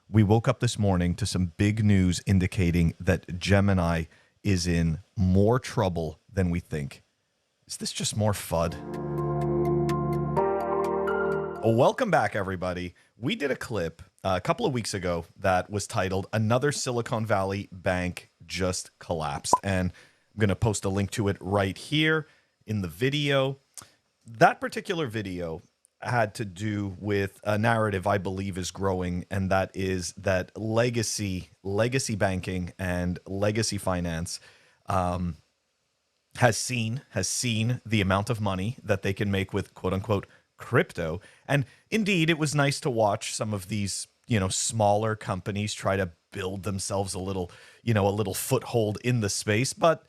we woke up this morning to some big news indicating that Gemini is in more trouble than we think. Is this just more FUD? Welcome back, everybody. We did a clip a couple of weeks ago that was titled "Another Silicon Valley Bank Just Collapsed." And I'm going to post a link to it right here in the video. That particular video had to do with a narrative I believe is growing, and that is that legacy banking and legacy finance has seen the amount of money that they can make with quote unquote crypto. And indeed, it was nice to watch some of these, smaller companies try to build themselves a little foothold in the space. But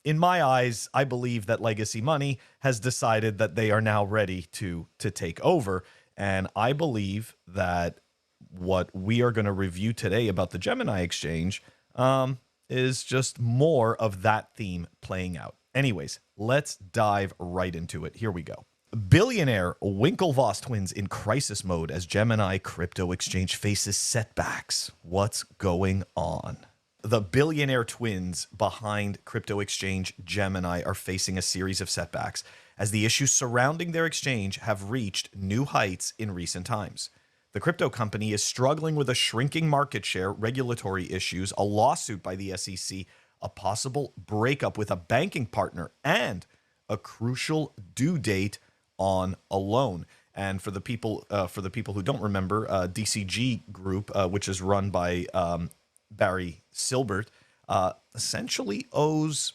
in my eyes, I believe that legacy money has decided that they are now ready to take over. And I believe that what we are going to review today about the Gemini exchange is just more of that theme playing out. Anyways, let's dive right into it. Here we go. Billionaire Winklevoss twins in crisis mode as Gemini crypto exchange faces setbacks. What's going on? The billionaire twins behind crypto exchange Gemini are facing a series of setbacks as the issues surrounding their exchange have reached new heights in recent times. The crypto company is struggling with a shrinking market share, regulatory issues, a lawsuit by the SEC, a possible breakup with a banking partner, and a crucial due date on a loan. And for the people who don't remember, DCG Group, which is run by Barry Silbert, essentially owes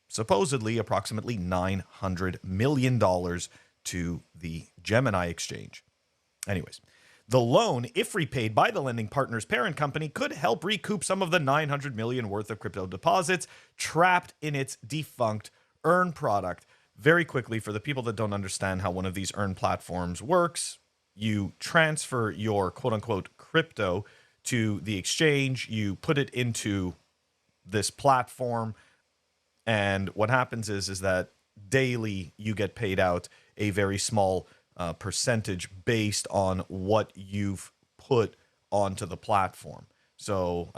supposedly approximately $900 million to the Gemini exchange. Anyways, the loan, if repaid by the lending partner's parent company, could help recoup some of the $900 million worth of crypto deposits trapped in its defunct Earn product. Very quickly, for the people that don't understand how one of these Earn platforms works, you transfer your quote-unquote crypto to the exchange, you put it into this platform, and what happens is that daily you get paid out a very small percentage based on what you've put onto the platform. So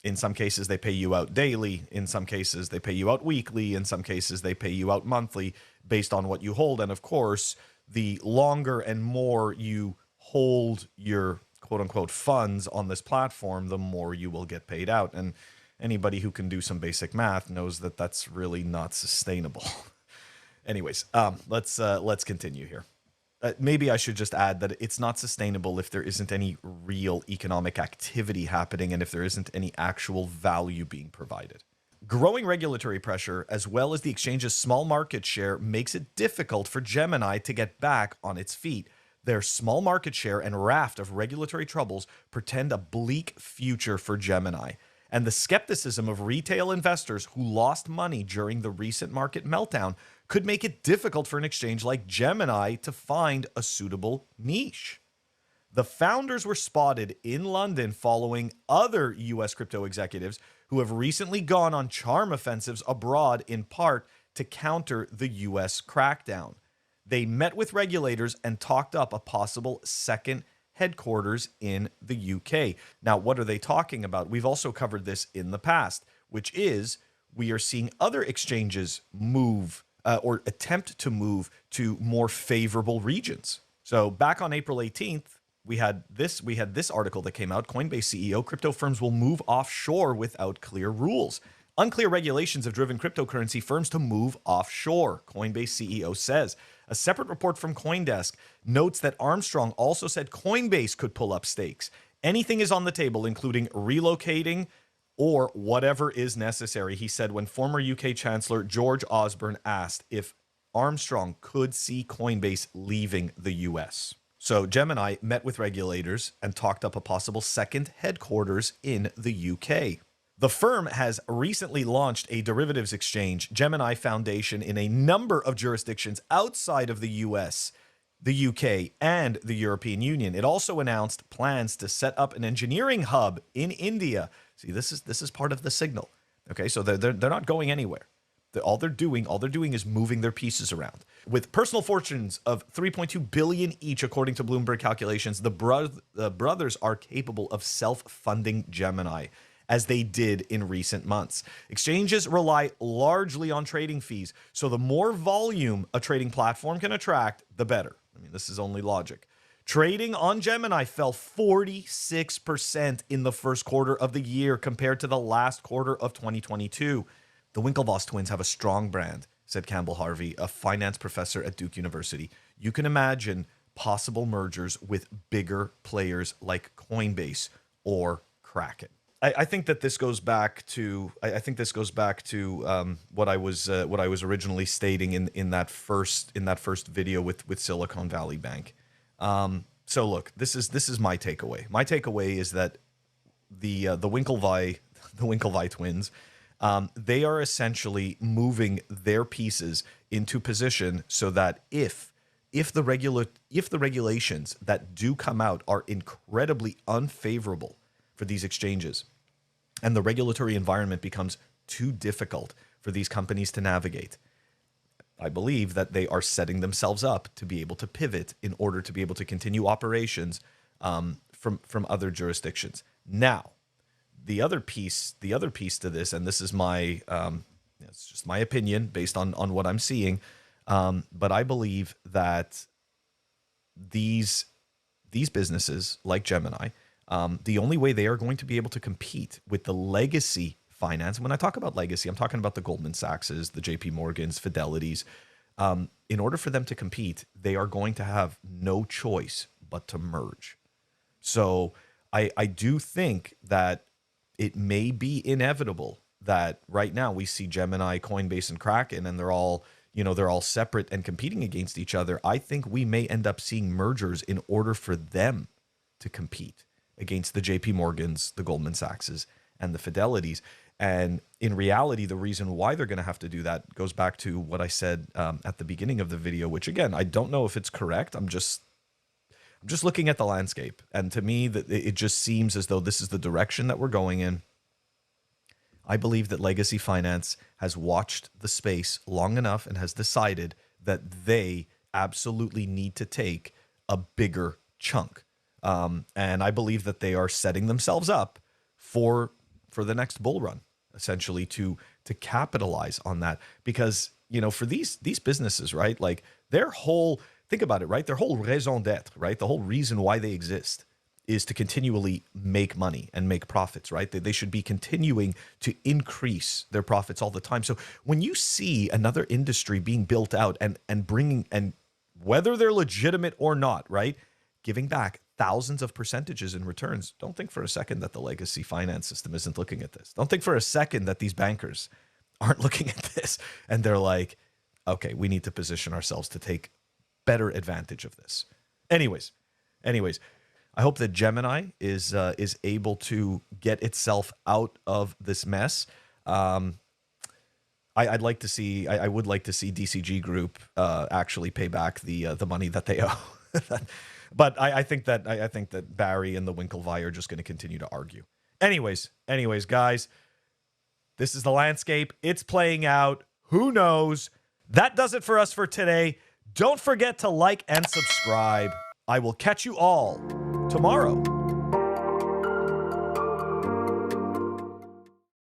in some cases they pay you out daily, in some cases they pay you out weekly, in some cases they pay you out monthly based on what you hold. And of course, the longer and more you hold your quote-unquote funds on this platform, the more you will get paid out. And anybody who can do some basic math knows that that's really not sustainable. Anyways, let's continue here. Maybe I should just add that it's not sustainable if there isn't any real economic activity happening and if there isn't any actual value being provided. Growing regulatory pressure, as well as the exchange's small market share, makes it difficult for Gemini to get back on its feet. Their small market share and raft of regulatory troubles portend a bleak future for Gemini. And the skepticism of retail investors who lost money during the recent market meltdown could make it difficult for an exchange like Gemini to find a suitable niche. The founders were spotted in London following other US crypto executives who have recently gone on charm offensives abroad, in part to counter the US crackdown. They met with regulators and talked up a possible second headquarters in the UK. Now, what are they talking about? We've also covered this in the past, which is we are seeing other exchanges move or attempt to move to more favorable regions. So back on April 18th, we had this article that came out. Coinbase CEO, crypto firms will move offshore without clear rules. Unclear regulations have driven cryptocurrency firms to move offshore, Coinbase CEO says. A separate report from CoinDesk notes that Armstrong also said Coinbase could pull up stakes. Anything is on the table, including relocating or whatever is necessary, he said when former UK Chancellor George Osborne asked if Armstrong could see Coinbase leaving the US. So Gemini met with regulators and talked up a possible second headquarters in the UK. The firm has recently launched a derivatives exchange, Gemini Foundation, in a number of jurisdictions outside of the US, the UK, and the European Union. It also announced plans to set up an engineering hub in India. See, this is part of the signal. Okay, so they're not going anywhere. All they're doing is moving their pieces around. With personal fortunes of 3.2 billion each, according to Bloomberg calculations, the brothers are capable of self-funding Gemini, as they did in recent months. Exchanges rely largely on trading fees, so the more volume a trading platform can attract, the better. I mean, this is only logic. Trading on Gemini fell 46% in the first quarter of the year compared to the last quarter of 2022. The Winklevoss twins have a strong brand, said Campbell Harvey, a finance professor at Duke University. You can imagine possible mergers with bigger players like Coinbase or Kraken. I think that this goes back to what I was originally stating in that first video with Silicon Valley Bank. So look, this is my takeaway. My takeaway is that the Winklevi twins, they are essentially moving their pieces into position so that if the regulations that do come out are incredibly unfavorable for these exchanges, and the regulatory environment becomes too difficult for these companies to navigate, I believe that they are setting themselves up to be able to pivot in order to be able to continue operations from other jurisdictions. Now, the other piece to this, and this is my it's just my opinion based on what I'm seeing, but I believe that these businesses like Gemini, the only way they are going to be able to compete with the legacy finance, when I talk about legacy, I'm talking about the Goldman Sachs's, the JP Morgan's, Fidelity's. In order for them to compete, they are going to have no choice but to merge. So I do think that it may be inevitable that right now we see Gemini, Coinbase, and Kraken, and they're all separate and competing against each other. I think we may end up seeing mergers in order for them to compete against the JP Morgans, the Goldman Sachs's, and the Fidelities. And in reality, the reason why they're going to have to do that goes back to what I said at the beginning of the video, which again, I don't know if it's correct. I'm just looking at the landscape. And to me, that it just seems as though this is the direction that we're going in. I believe that legacy finance has watched the space long enough and has decided that they absolutely need to take a bigger chunk. And I believe that they are setting themselves up for the next bull run, essentially to capitalize on that. Because, for these businesses, right, like think about it, right? Their whole raison d'etre, right? The whole reason why they exist is to continually make money and make profits, right? They should be continuing to increase their profits all the time. So when you see another industry being built out and bringing, and whether they're legitimate or not, right, giving back thousands of percentages in returns, don't think for a second that the legacy finance system isn't looking at this. Don't think for a second that these bankers aren't looking at this and they're like, okay, we need to position ourselves to take better advantage of this. Anyways, I hope that Gemini is able to get itself out of this mess. I would like to see DCG Group actually pay back the money that they owe. But I think that Barry and the Winklevi are just going to continue to argue. Anyways, guys, this is the landscape. It's playing out. Who knows? That does it for us for today. Don't forget to like and subscribe. I will catch you all tomorrow.